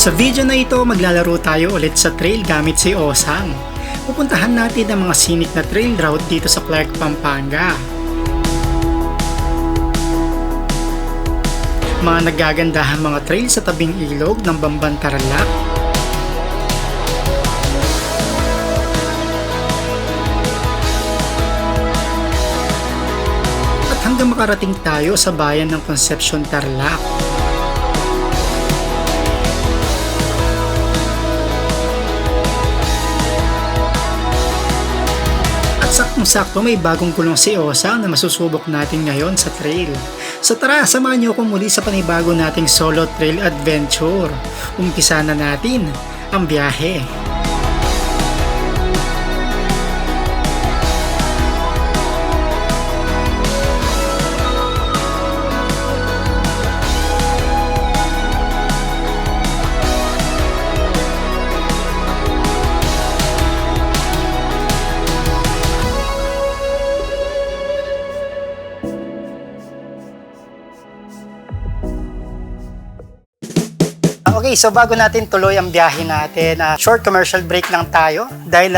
Sa video na ito, maglalaro tayo ulit sa trail gamit si Osang. Pupuntahan natin ang mga scenic na trail route dito sa Clark, Pampanga. Mga nagagandahan mga trail sa tabing ilog ng Bamban Tarlac. At hanggang makarating tayo sa bayan ng Concepcion, Tarlac. Saktong-sakto may bagong gulong si Osang na masusubok natin ngayon sa trail. So tara, samahan niyo ako muli sa panibago nating solo trail adventure. Umpisa na natin ang biyahe. Okay, so bago natin tuloy ang biyahe natin, short commercial break lang tayo dahil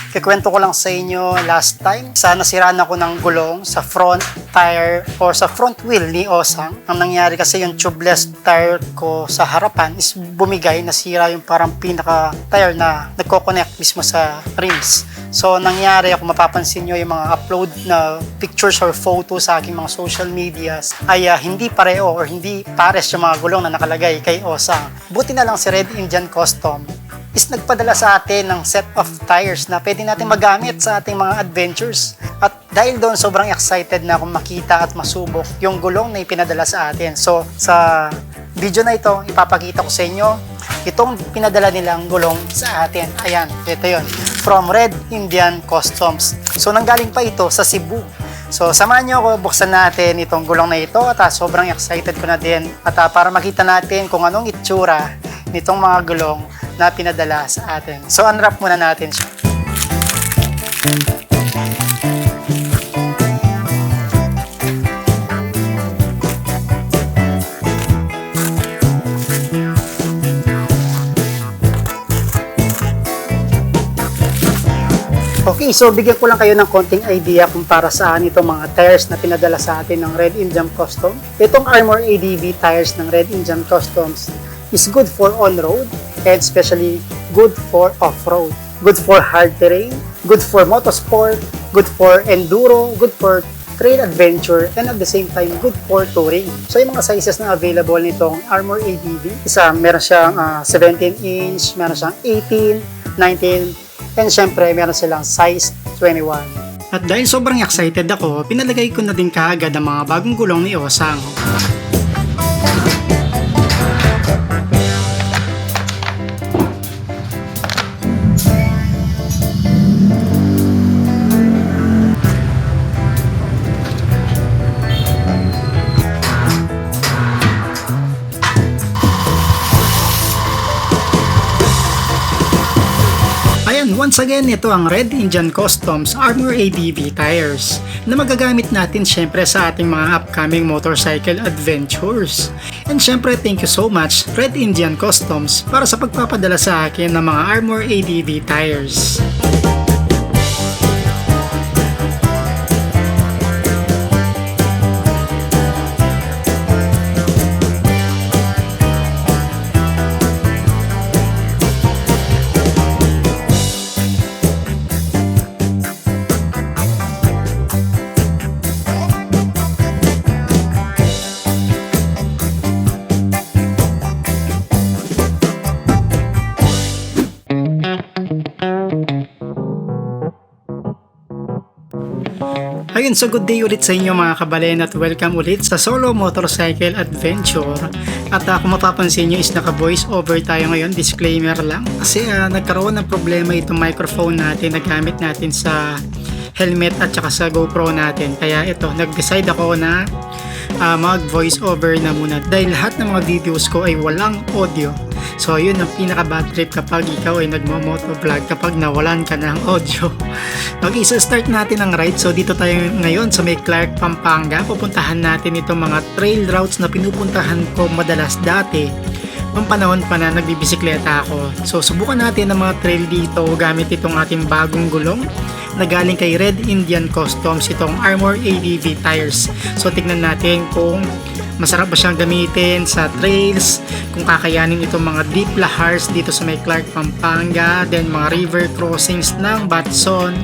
kikwento ko lang sa inyo last time. Nasiraan ako ng gulong sa front tire or sa front wheel ni Osang. Ang nangyari kasi yung tubeless tire ko sa harapan is bumigay, nasira yung parang pinaka tire na nagko-connect mismo sa rims. So nangyari, kung mapapansin nyo yung mga upload na pictures or photos sa aking mga social medias ay hindi pareho or hindi pares yung mga gulong na nakalagay kay Osang. Buti na lang si Red Indian Custom is nagpadala sa atin ng set of tires na pwede natin magamit sa ating mga adventures. At dahil doon, sobrang excited na akong makita at masubok yung gulong na ipinadala sa atin. So sa video na ito, ipapakita ko sa inyo itong pinadala nilang gulong sa atin. Ayan, ito yun. From Red Indian Customs. So nanggaling pa ito sa Cebu. So samahan nyo ako, buksan natin itong gulong na ito at sobrang excited ko na din. At para makita natin kung anong itsura nitong mga gulong na pinadala sa atin. So unwrap muna natin siya. Okay, so bigyan ko lang kayo ng konting idea kung para saan itong mga tires na pinadala sa atin ng Red Indian Custom. Itong Armor ADV tires ng Red Indian Customs is good for on-road and especially good for off-road. Good for hard terrain, good for motorsport, good for enduro, good for trail adventure, and at the same time, good for touring. So yung mga sizes na available nitong Armor ADV, meron siyang 17-inch, meron siyang 18, 19, and syempre, meron silang size 21. At dahil sobrang excited ako, pinalagay ko na din kaagad ang mga bagong gulong ni Osang. Once again, ito ang Red Indian Customs Armor ADV tires na magagamit natin syempre sa ating mga upcoming motorcycle adventures. And syempre, thank you so much Red Indian Customs para sa pagpapadala sa akin ng mga Armor ADV tires. Ayun, so good day ulit sa inyo mga kabalen at welcome ulit sa solo motorcycle adventure. At kung mapapansin nyo is naka-voice over tayo ngayon, disclaimer lang. Kasi nagkaroon ng problema itong microphone natin na gamit natin sa helmet at saka sa GoPro natin. Kaya ito, nag-decide ako na mag voice over na muna dahil lahat ng mga videos ko ay walang audio. So yun ang pinaka bad trip kapag ikaw ay nagmo-motovlog, kapag nawalan ka ng audio. Okay, so start natin ang ride. So dito tayo ngayon sa may Clark, Pampanga. Pupuntahan natin itong mga trail routes na pinupuntahan ko madalas dati Noong panahon pa na nagbibisikleta ako. So subukan natin ang mga trail dito gamit itong ating bagong gulong na galing kay Red Indian Customs, itong Armor ADV tires. So tignan natin kung masarap ba siyang gamitin sa trails, kung kakayanin itong mga deep lahars dito sa may Clark, Pampanga, then mga river crossings ng Batson,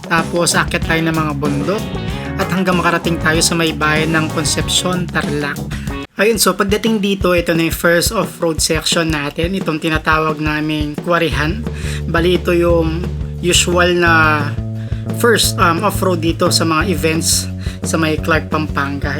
tapos akit tayo ng mga bundok at hanggang makarating tayo sa may bayan ng Concepcion, Tarlac. Ayun, so pagdating dito, ito na yung first off-road section natin, itong tinatawag naming Kwarihan. Bali ito yung usual na first off-road dito sa mga events sa may Clark, Pampanga.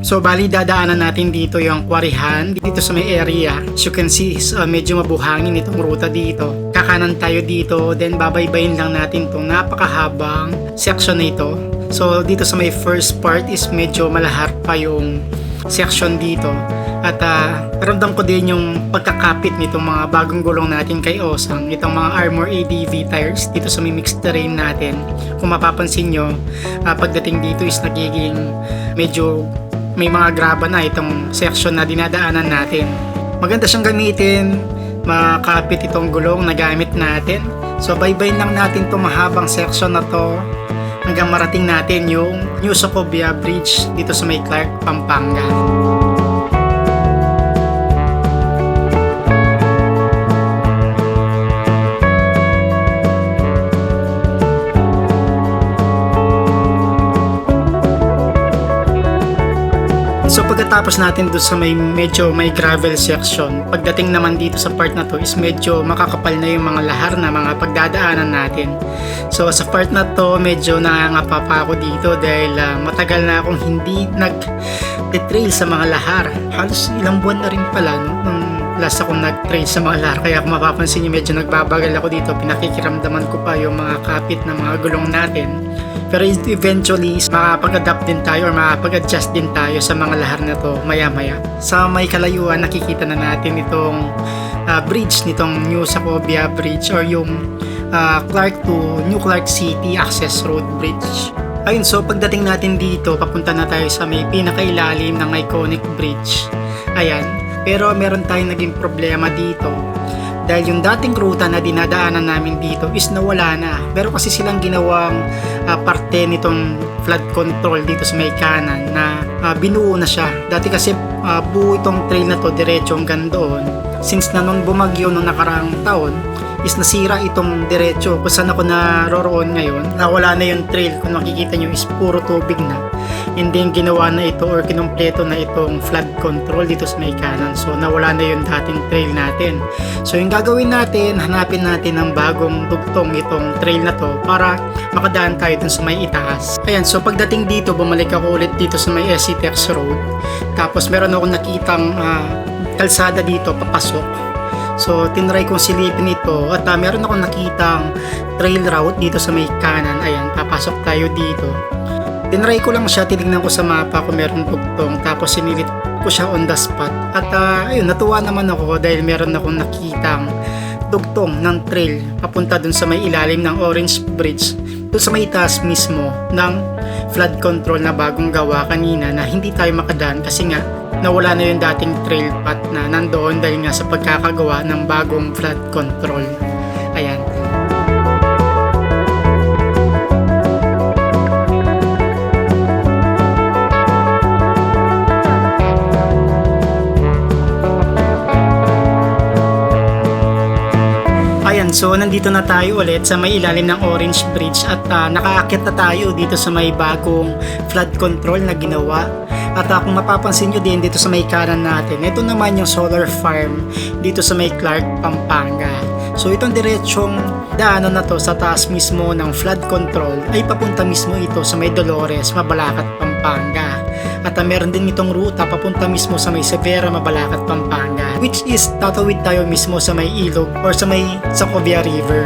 So bali dadaanan natin dito yung Kwarihan, dito sa may area. As you can see, medyo mabuhangin itong ruta dito. Kakanan tayo dito, then babaybayin lang natin itong napakahabang section na ito. So dito sa may first part is medyo malahar pa yung section dito. At ramdam ko din yung pagkakapit nitong mga bagong gulong natin kay Osang, itong mga Armor ADV tires dito sa may mixed terrain natin. Kung mapapansin nyo, pagdating dito is nagiging medyo may mga graba na itong section na dinadaanan natin. Maganda siyang gamitin, makapit itong gulong na gamit natin. So baybayin lang natin itong mahabang section na to hanggang marating natin yung New Socobia Bridge dito sa may Clark, Pampanga. So pagkatapos natin doon sa medyo may gravel section, pagdating naman dito sa part na to is medyo makakapal na yung mga lahar na mga pagdadaanan natin. So sa part na to medyo nangangapa pa ako dito dahil matagal na akong hindi nag-trail sa mga lahar. Halos ilang buwan na rin pala nung last akong nag-trail sa mga lahar. Kaya kung mapapansin nyo medyo nagbabagal ako dito, pinakikiramdaman ko pa yung mga kapit na mga gulong natin. Pero eventually, makapag-adapt din tayo or makapag-adjust din tayo sa mga lahar na to maya-maya. Sa may kalayuan, nakikita na natin itong bridge, nitong New Socobia Bridge or yung Clark to New Clark City Access Road Bridge. Ayun, so pagdating natin dito, papunta na tayo sa may pinakailalim ng iconic bridge. Ayan, pero meron tayong naging problema dito. Dahil yung dating ruta na dinadaanan namin dito is nawala na. Pero kasi silang ginawang parte nitong flood control dito sa may kanan na binuo na siya. Dati kasi buo itong trail na to diretso hanggang doon. Since na nung bumagyo nung nakaraang taon is nasira itong diretso kung saan ako naroroon ngayon. Nawala na yung trail, kung makikita nyo is puro tubig na. Hindi yung ginawa na ito or kinumpleto na itong flood control dito sa may kanan. So nawala na yung dating trail natin. So yung gagawin natin, hanapin natin ng bagong dugtong itong trail na to para makadaan tayo dun sa may itaas. Ayan, so pagdating dito, bumalik ako ulit dito sa may SCTEX Road. Tapos meron akong nakitang kalsada dito papasok. So tinry kong silipin ito at meron akong nakitang trail route dito sa may kanan. Ayan, papasok tayo dito. Tinry ko lang siya, tinignan ko sa mapa kung meron dugtong, tapos sinilit ko siya on the spot. At ayun, natuwa naman ako dahil meron akong nakitang dugtong ng trail papunta dun sa may ilalim ng Orange Bridge, dun sa may taas mismo ng flood control na bagong gawa kanina na hindi tayo makadaan kasi nga nawala na yung dating trail path na nandoon dahil nga sa pagkakagawa ng bagong flood control. Ayan. So nandito na tayo ulit sa may ilalim ng Orange Bridge at nakaakyat na tayo dito sa may bagong flood control na ginawa. At kung mapapansin nyo din dito sa may kanan natin, ito naman yung solar farm dito sa may Clark, Pampanga. So itong diretsong daanan na to sa taas mismo ng flood control ay papunta mismo ito sa may Dolores, Mabalacat, Pampanga. At meron din itong ruta papunta mismo sa may Severa, Mabalacat, Pampanga, which is tatawid tayo mismo sa may ilog or sa may Socobia River.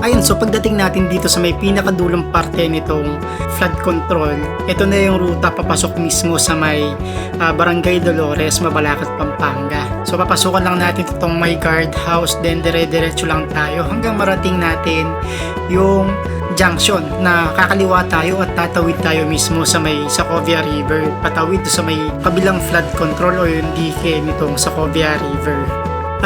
Ayun, so pagdating natin dito sa may pinakadulong parte nitong flood control, ito na yung ruta papasok mismo sa may Barangay Dolores, Mabalacat, Pampanga. So papasukan lang natin itong may guard house, then dire-diretso lang tayo hanggang marating natin yung junction na kakaliwa tayo at tatawid tayo mismo sa may Sacovia River. Patawid sa may kabilang flood control o yung dike nitong Sacovia River.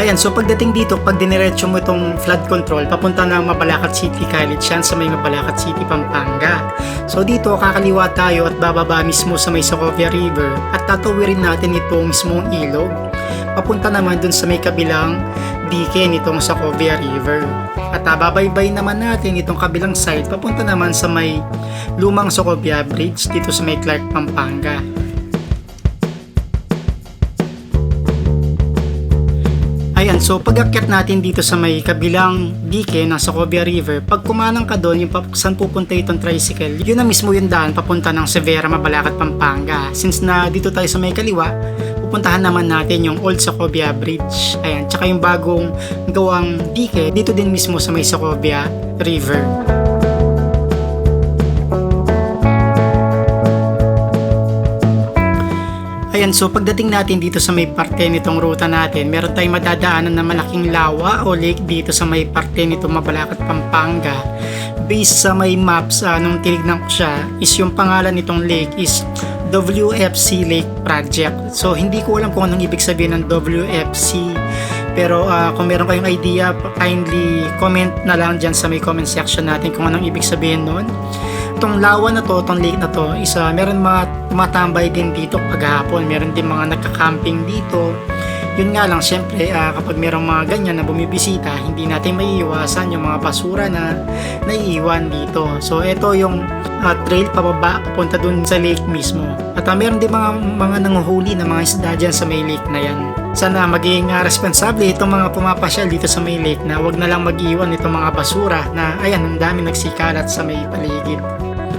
Ayan, so pagdating dito, pag diniretso mo itong flood control, papunta ng Mabalacat City College yan sa may Mabalacat City, Pampanga. So dito, kakaliwa tayo at bababa mismo sa may Sacovia River at tatawirin natin itong mismong ilog. Papunta naman dun sa may kabilang dike nitong Sacovia River. At babaybay naman natin itong kabilang side, papunta naman sa may lumang Sacovia Bridge dito sa may Clark, Pampanga. Ayan, so pag-akyat natin dito sa may kabilang dike ng Sacovia River, pag kumanang ka doon, yung saan pupunta itong tricycle, yun na mismo yung daan papunta ng Severa, Mabalacat, Pampanga. Since na dito tayo sa may kaliwa, pupuntahan naman natin yung Old Sacovia Bridge. Ayan, tsaka yung bagong gawang dike, dito din mismo sa may Sacovia River. Ayan, so pagdating natin dito sa may parte nitong ruta natin, meron tayong madadaanan na malaking lawa o lake dito sa may parte nitong Mabalacat, Pampanga. Based sa may maps, nung tinignan ko siya, is yung pangalan nitong lake is WFC Lake Project. So hindi ko alam kung anong ibig sabihin ng WFC, pero kung meron kayong idea, kindly comment na lang dyan sa may comment section natin kung anong ibig sabihin nun. Itong lawa na to, itong lake na to, meron mga tumatambay din dito paghapon, meron din mga nagka-camping dito. Yun nga lang, syempre kapag merong mga ganyan na bumibisita, hindi natin maiiwasan yung mga basura na naiiwan dito. So ito yung trail pababa papunta dun sa lake mismo. At meron din mga nanguhuli na mga isda dyan sa may lake na yan. Sana maging responsable itong mga pumapasyal dito sa may lake na wag na lang mag-iwan itong mga basura na ayan, ang dami nagsikalat sa may paligid.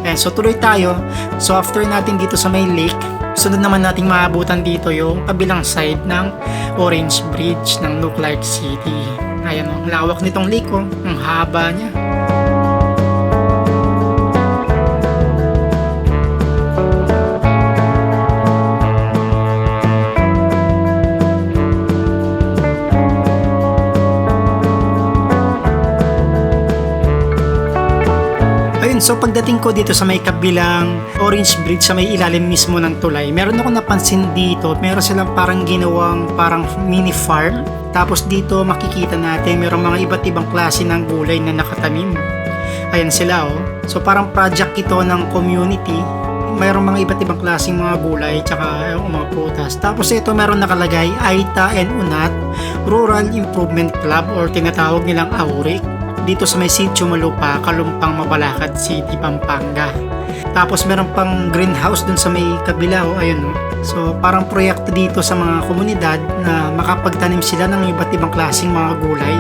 Ayan, so tuloy tayo. So after natin dito sa may lake, sunod naman nating maabutan dito yung kabilang side ng Orange Bridge ng Clark City. Ayan, ang lawak nitong lake, ang haba niya. So pagdating ko dito sa may kabilang Orange Bridge sa may ilalim mismo ng tulay, meron ako napansin dito, meron silang parang ginawang parang mini farm. Tapos dito makikita natin meron mga iba't ibang klase ng gulay na nakatanim. Ayan sila So parang project ito ng community. Mayroong mga iba't ibang klaseng mga gulay tsaka mga prutas. Tapos ito meron nakalagay Aita and Unat Rural Improvement Club or tinatawag nilang AURIC dito sa may Sitio Malupa, Kalumpang, Mabalacat City, Pampanga. Tapos meron pang greenhouse dun sa may kabila ayun So parang proyekto dito sa mga komunidad na makapagtanim sila ng iba't ibang klaseng mga gulay.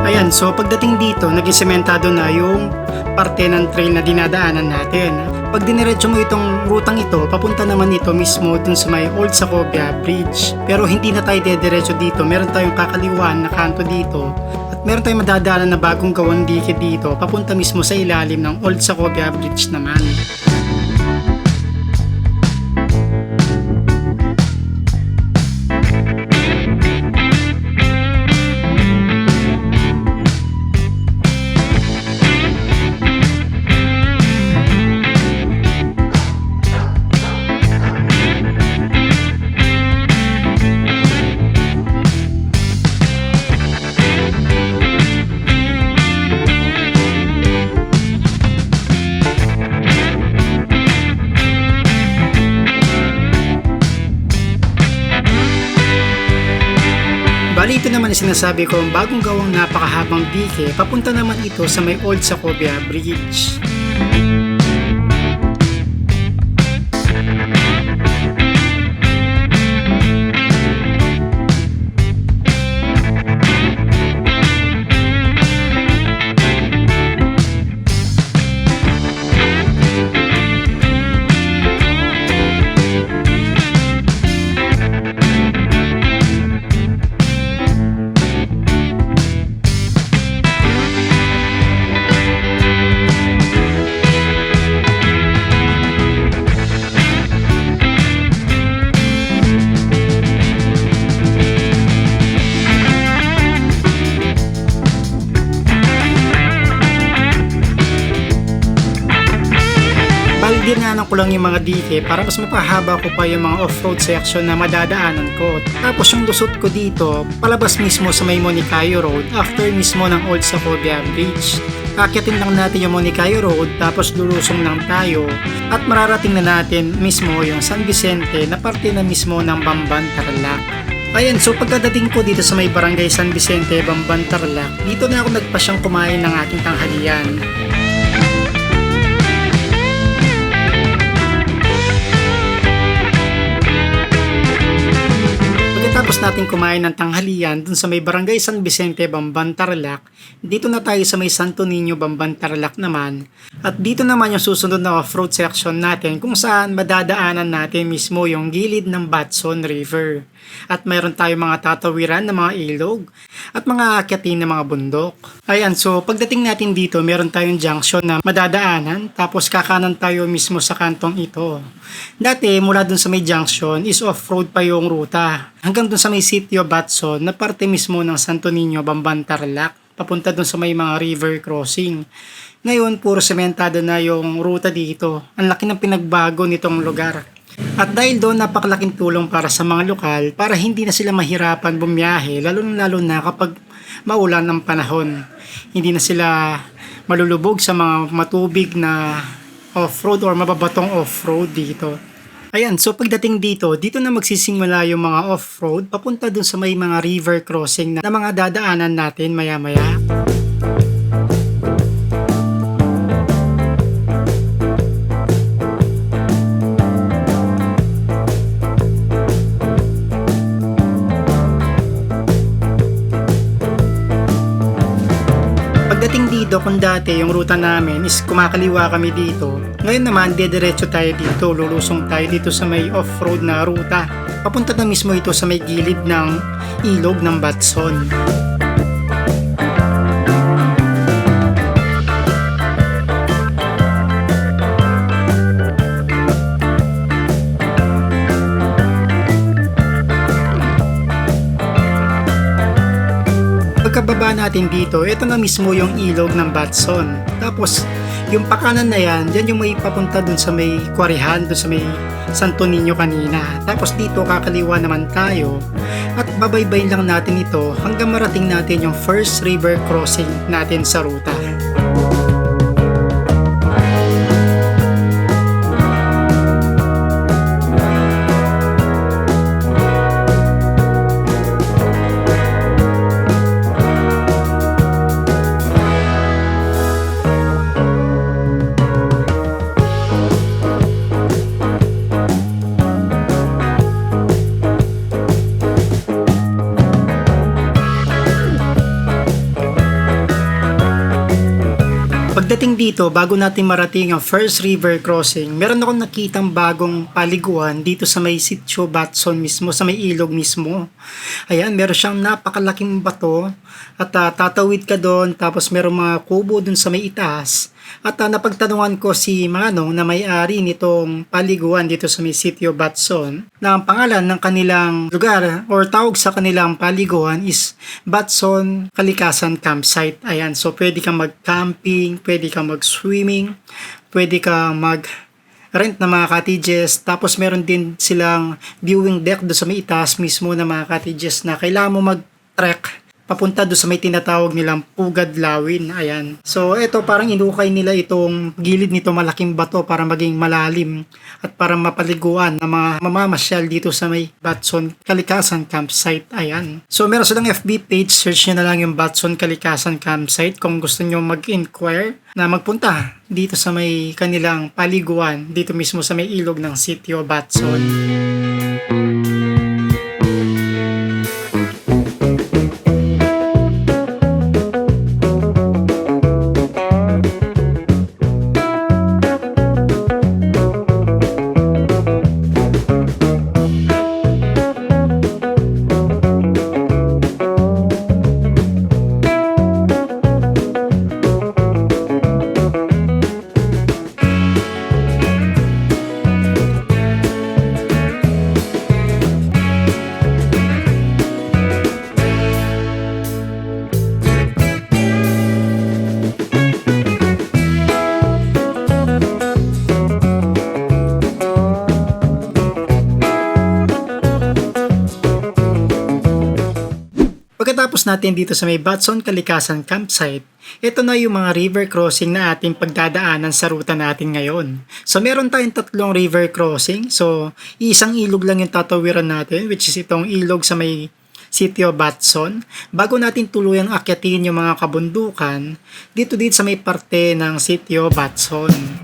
Ayan, so pagdating dito, naging sementado na yung parte ng trail na dinadaanan natin. Pag diniretso mo itong rutang ito, papunta naman ito mismo dun sa may Old Sacovia Bridge. Pero hindi na tayo dediretso dito, meron tayong kakaliwan na kanto dito. At meron tayong madadaanan na bagong gawang dike dito, papunta mismo sa ilalim ng Old Sacovia Bridge naman. Bali ito naman ang sinasabi ko, bagong gawang napakahabang dike, papunta naman ito sa may Old Sacovia Bridge. dinaanan ko lang yung mga dike para mas mapahaba ko pa yung mga off-road section na madadaanan ko. Tapos yung lusot ko dito, palabas mismo sa may Monicayo Road after mismo ng Old Sacobia Bridge. Akyatin lang natin yung Monicayo Road tapos lulusong lang tayo at mararating na natin mismo yung San Vicente na parte na mismo ng Bamban, Tarlac. Ayan, so pagkadating ko dito sa may barangay San Vicente, Bamban, Tarlac, dito na ako nagpasyang kumain ng aking tanghalian. Pagkatapos natin kumain ng tanghalian dun sa may barangay San Vicente, Bamban, Tarlac, dito na tayo sa may Santo Niño, Bamban, Tarlac naman. At dito naman yung susunod na off-road section natin kung saan madadaanan natin mismo yung gilid ng Batson River. At mayroon tayong mga tatawiran ng mga ilog at mga akyatin ng mga bundok. Ayan, so pagdating natin dito, meron tayong junction na madadaanan tapos kakanan tayo mismo sa kantong ito. Dati, mula dun sa may junction is off-road pa yung ruta. Hanggang dun sa may sitio Batson na parte mismo ng Santo Niño, Bamban, Tarlac, papunta dun sa may mga river crossing. Ngayon, puro sementado na yung ruta dito. Ang laki ng pinagbago nitong lugar. At dahil doon napakalaking tulong para sa mga lokal para hindi na sila mahirapan bumiyahe lalo na kapag maulan ng panahon. Hindi na sila malulubog sa mga matubig na off-road or mababatong off-road dito. Ayan, so pagdating dito na magsisimula yung mga off-road papunta dun sa may mga river crossing na mga dadaanan natin maya-maya. Pagdating dito, kung dati yung ruta namin is kumakaliwa kami dito, ngayon naman dediretso tayo dito, lulusong tayo dito sa may off-road na ruta. Papunta na mismo ito sa may gilid ng ilog ng Batson. Pagkababa natin dito, ito na mismo yung ilog ng Batson. Tapos, yung pakanan na yan, yan yung may papunta dun sa may Kwarihan, dun sa may Santo Niño kanina. Tapos dito kakaliwa naman tayo at babaybayin lang natin ito hanggang marating natin yung first river crossing natin sa ruta. Pagdating dito, bago natin marating ang first river crossing, meron akong nakitang bagong paliguan dito sa may sitio Batson mismo, sa may ilog mismo. Ayan, meron siyang napakalaking bato at tatawid ka doon, tapos meron mga kubo doon sa may itaas. At napagtanungan ko si Manong na may-ari nitong paliguan dito sa may sitio Batson na ang pangalan ng kanilang lugar or tawag sa kanilang paliguan is Batson Kalikasan Campsite. Ayan, so pwede kang mag-camping, pwede kang mag-swimming, pwede kang mag-rent na mga cottages, tapos meron din silang viewing deck doon sa may itaas mismo na mga cottages na kailangan mo mag-trek papunta doon sa may tinatawag nilang Pugad Lawin. Ayan. So, ito parang inukay nila itong gilid nito malaking bato para maging malalim at para mapaliguan ng mga mamamasyal dito sa may Batson Kalikasan Campsite. Ayan. So, meron silang FB page. Search nyo na lang yung Batson Kalikasan Campsite kung gusto nyo mag-inquire na magpunta dito sa may kanilang paliguan dito mismo sa may ilog ng sitio Batson. Pagkatapos natin dito sa may Batson Kalikasan Campsite, ito na yung mga river crossing na ating pagdadaanan sa ruta natin ngayon. So meron tayong 3 river crossing. So isang ilog lang yung tatawiran natin, which is itong ilog sa may City of Batson. Bago natin tuluyang akyatin yung mga kabundukan, dito sa may parte ng City of Batson.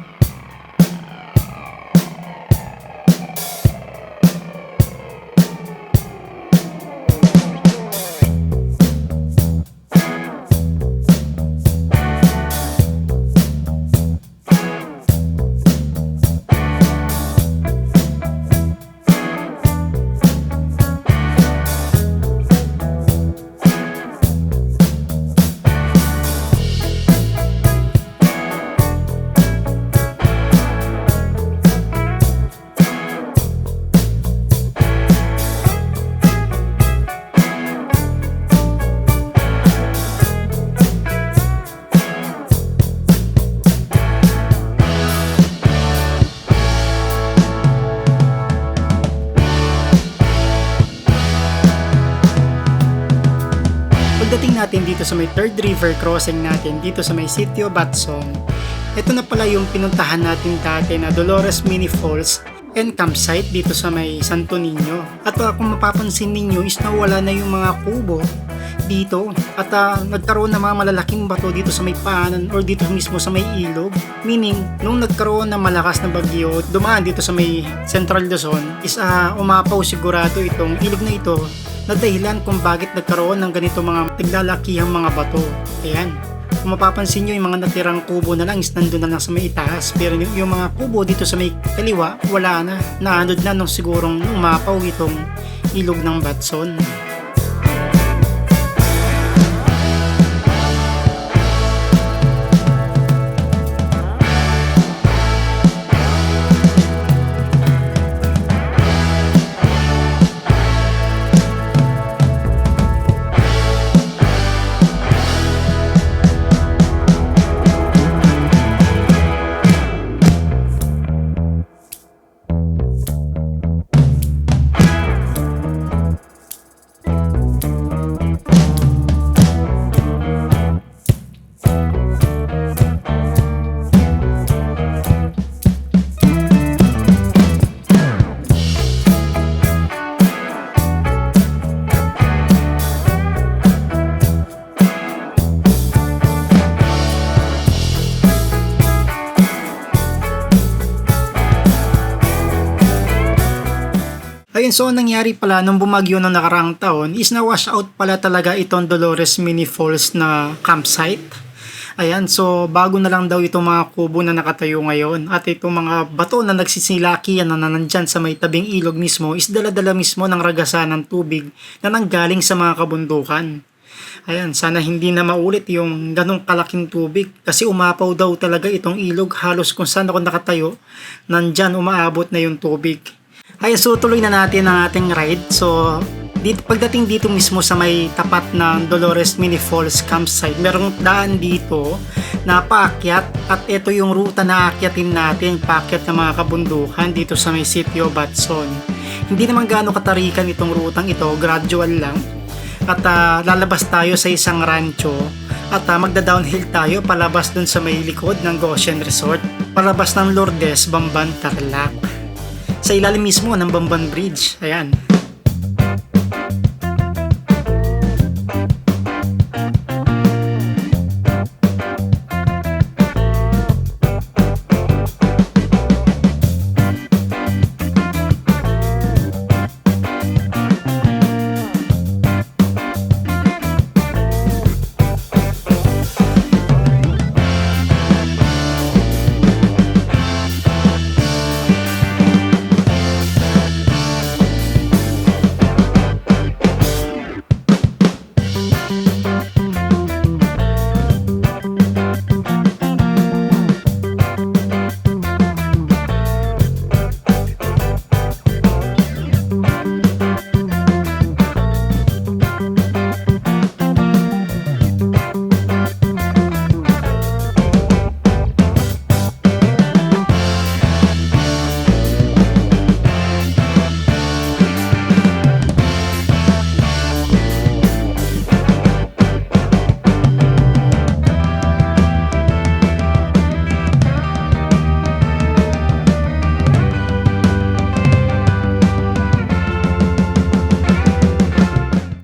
Pagdating natin dito sa may third river crossing natin dito sa may City of Batson, ito na pala yung pinuntahan natin dati na Dolores Mini Falls and campsite dito sa may Santo Niño. At kung mapapansin ninyo is nawala na yung mga kubo dito at nagkaroon ng mga malalaking bato dito sa may paanan or dito mismo sa may ilog. Meaning, nung nagkaroon ng malakas na bagyo dumaan dito sa may Central Luzon is umapaw sigurado itong ilog na ito na dahilan kung bakit nagkaroon ng ganito mga tiglalakihang mga bato. Ayan. Kung mapapansin nyo, yung mga natirang kubo na lang is nandun na lang sa may itaas. Pero yung mga kubo dito sa may kaliwa, wala na. Naanod na nung sigurong umapaw itong ilog ng Batson. Ayun, so nangyari pala nung bumagyo ng nakaraang taon is na-wash out pala talaga itong Dolores Mini Falls na campsite. Ayan, so bago na lang daw itong mga kubo na nakatayo ngayon at itong mga bato na nagsisilakihan na nandyan sa may tabing ilog mismo is dala-dala mismo ng ragasan ng tubig na nanggaling sa mga kabundukan. Ayan, sana hindi na maulit yung ganong kalaking tubig kasi umapaw daw talaga itong ilog halos kung saan ako nakatayo, nandyan umaabot na yung tubig. Ay, so tuloy na natin ang ating ride. So, pagdating dito mismo sa may tapat ng Dolores Mini Falls campsite, merong daan dito na paakyat at ito yung ruta na aakyatin natin, paakyat ng mga kabundukan dito sa may City of Batson. Hindi naman gaano katarikan itong rutang ito, gradual lang. At lalabas tayo sa isang rancho at magda-downhill tayo palabas dun sa may likod ng Goshen Resort, palabas ng Lourdes, Bamban, Tarlac. Sa ilalim mismo ng Bamban Bridge. Ayan.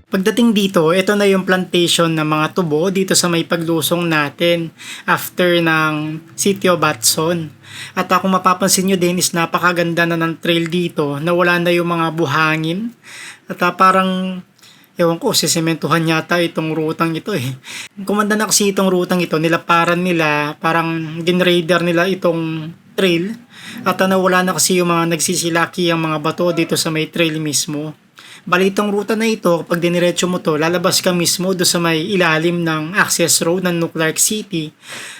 Pagdating dito, ito na yung plantation ng mga tubo dito sa may paglusong natin after ng City of Batson. At kung mapapansin nyo din is napakaganda na ng trail dito na wala na yung mga buhangin. At parang, ewan ko, sisementuhan yata itong rutang ito eh. Kumanda na kasi itong rutang ito, nilaparan nila, parang ginraider nila itong trail. At nawala na kasi yung mga nagsisilaki ang mga bato dito sa may trail mismo. Bali itong ruta na ito, kapag diniretso mo to, lalabas ka mismo do sa may ilalim ng access road ng Nuclark City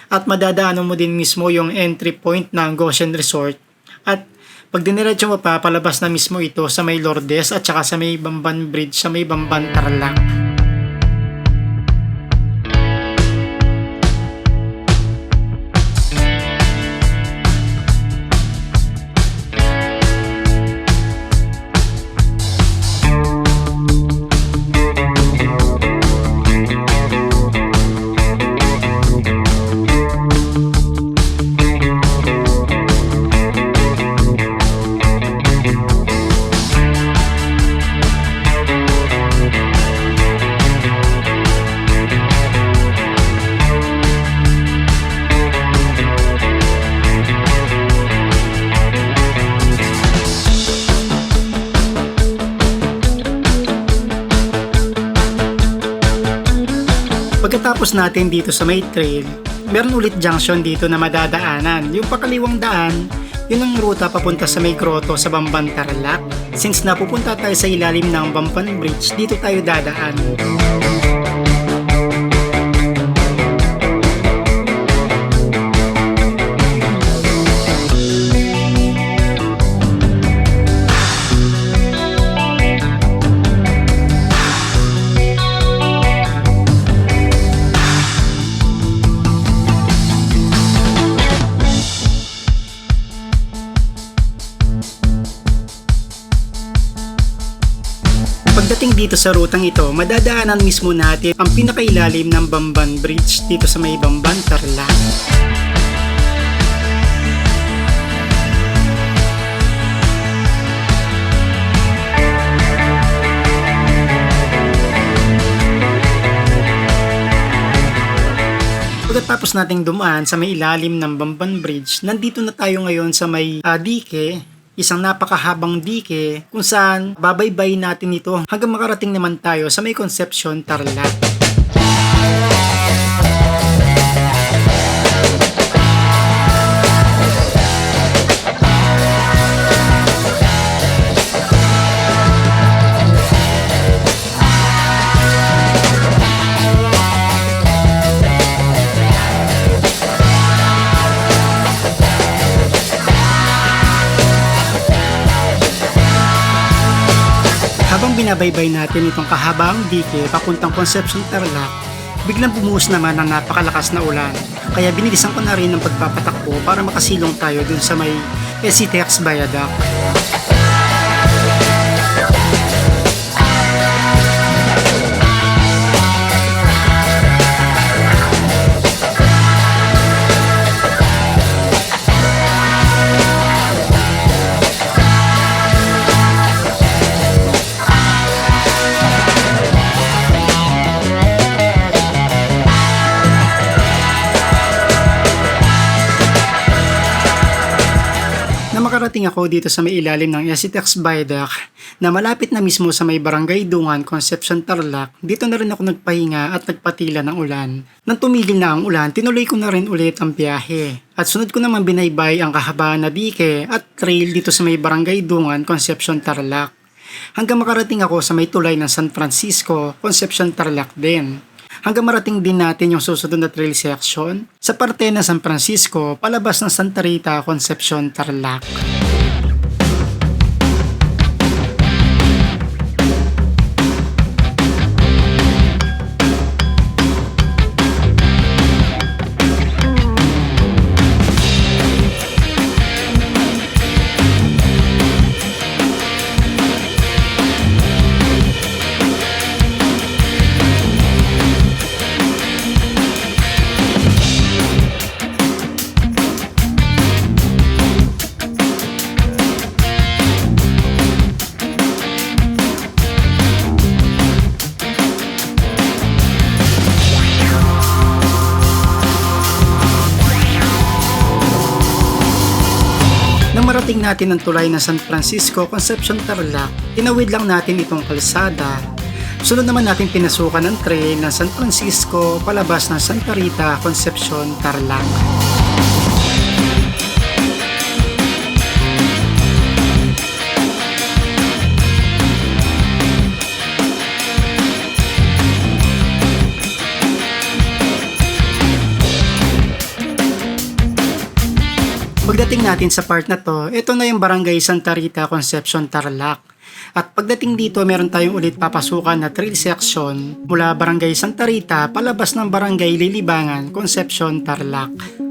at madadaanan mo din mismo yung entry point ng Goshen Resort. At pag diniretso mo pa, palabas na mismo ito sa may Lourdes at saka sa may Bamban Bridge, sa may Bamban Tarlac. Pagkatapos natin dito sa may trail, meron ulit junction dito na madadaanan. Yung pakaliwang daan, yun ang ruta papunta sa may grotto sa Bamban Tarlac. Since napupunta tayo sa ilalim ng Bamban Bridge, dito tayo dadaan. Pagdating dito sa rutang ito, madadaanan mismo natin ang pinakailalim ng Bamban Bridge dito sa may Bamban Tarlac. Pagkatapos nating dumaan sa may ilalim ng Bamban Bridge, nandito na tayo ngayon sa may dike, isang napakahabang dike kung saan babaybay natin ito hanggang makarating naman tayo sa may Concepcion, Tarlac. Habang binabaybay natin itong kahabang dike papuntang Concepcion, Tarlac, biglang bumuhos naman ang napakalakas na ulan. Kaya binilisan ko na rin ang pagpapatakbo para makasilong tayo dun sa may SCTX Viaduct. Makarating ako dito sa may ilalim ng SCTX Viaduct na malapit na mismo sa may Barangay Dungan, Concepcion, Tarlac. Dito na rin ako nagpahinga at nagpatila ng ulan. Nang tumigil na ang ulan, tinuloy ko na rin ulit ang biyahe. At sunod ko naman binaybay ang kahabaan na dike at trail dito sa may Barangay Dungan, Concepcion, Tarlac. Hanggang makarating ako sa may tulay ng San Francisco, Concepcion, Tarlac din. Hanggang marating din natin yung susunod na trail section sa parte ng San Francisco palabas ng Santa Rita, Concepcion, Tarlac. narating natin ang tulay ng San Francisco, Concepcion, Tarlac, tinawid lang natin itong kalsada. Sunod naman natin pinasukan ang trail ng San Francisco palabas ng Santa Rita, Concepcion, Tarlac. Pagdating natin sa part na to, ito na yung Barangay Santa Rita, Concepcion, Tarlac. At pagdating dito, meron tayong ulit papasukan na trail section mula Barangay Santa Rita palabas ng Barangay Lilibangan, Concepcion, Tarlac.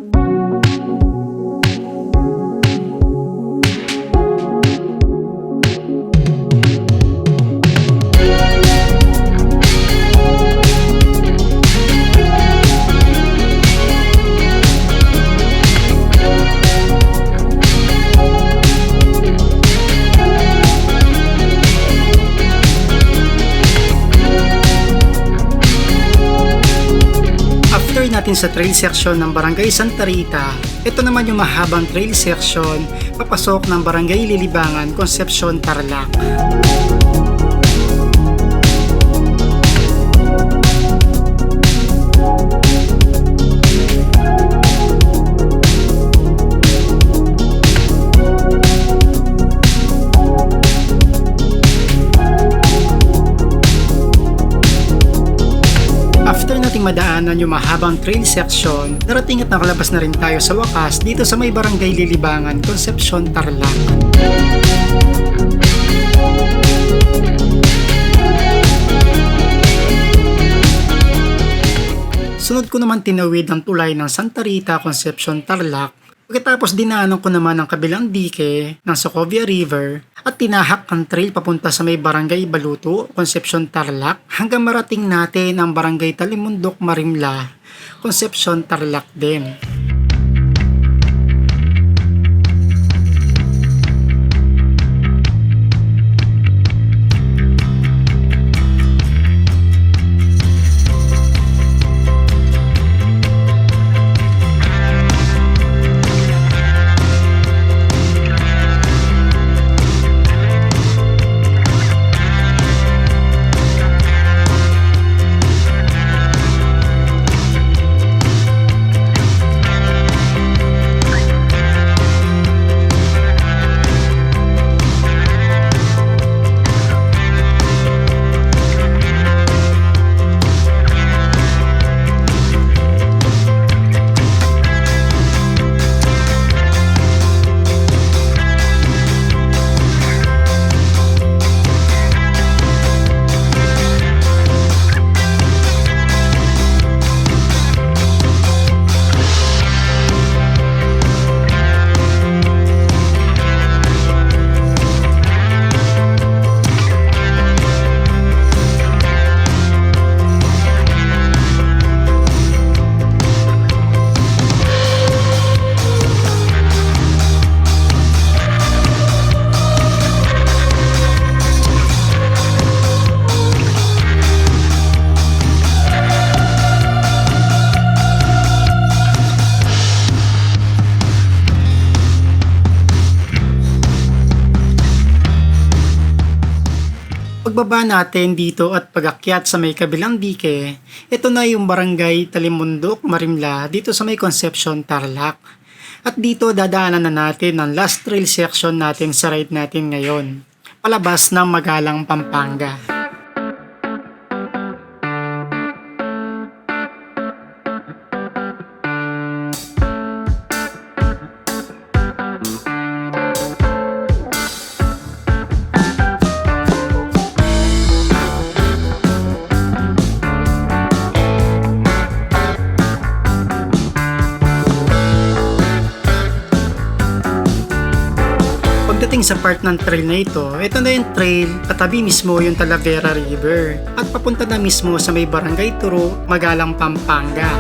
Natin sa trail section ng Barangay Santa Rita, ito naman yung mahabang trail section papasok ng Barangay Lilibangan, Concepcion, Tarlac. After nating madaanan yung mahabang trail section, narating at nakalabas na rin tayo sa wakas dito sa may Barangay Lilibangan, Concepcion, Tarlac. Sunod ko naman tinawid ang tulay ng Santa Rita, Concepcion, Tarlac. Pagkatapos dinaanan ko naman ang kabilang dike ng Sokovia River at tinahak ang trail papunta sa may Barangay Baluto, Concepcion, Tarlac hanggang marating natin ang Barangay Talimundok, Marimla, Concepcion, Tarlac din. Pagbaba natin dito at pagakyat sa may kabilang dike, ito na yung Barangay Talimundok, Marimla dito sa may Concepcion, Tarlac. At dito dadaanan na natin ang last trail section natin sa ride natin ngayon, palabas ng Magalang, Pampanga. Pagdating sa part ng trail na ito na yung trail katabi mismo yung Talavera River at papunta na mismo sa may Barangay Turo, Magalang, Pampanga.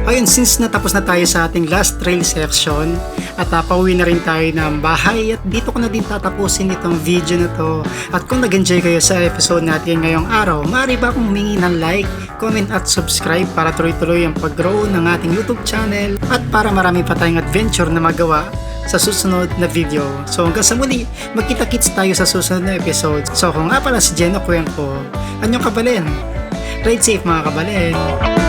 Ayun, since since natapos na tayo sa ating last trail section at pauwi na rin tayo ng bahay at dito ko na din tatapusin itong video na to. At kung nag-enjoy kayo sa episode natin ngayong araw, maaari ba akong humingi ng like, comment at subscribe para tuloy-tuloy ang pag-grow ng ating YouTube channel at para marami pa tayong adventure na magawa sa susunod na video. So hanggang sa muli, magkita-kits tayo sa susunod na episode. So kung nga pala si Jeno Cuenco, anyong kabalin? Ride safe mga kabalin!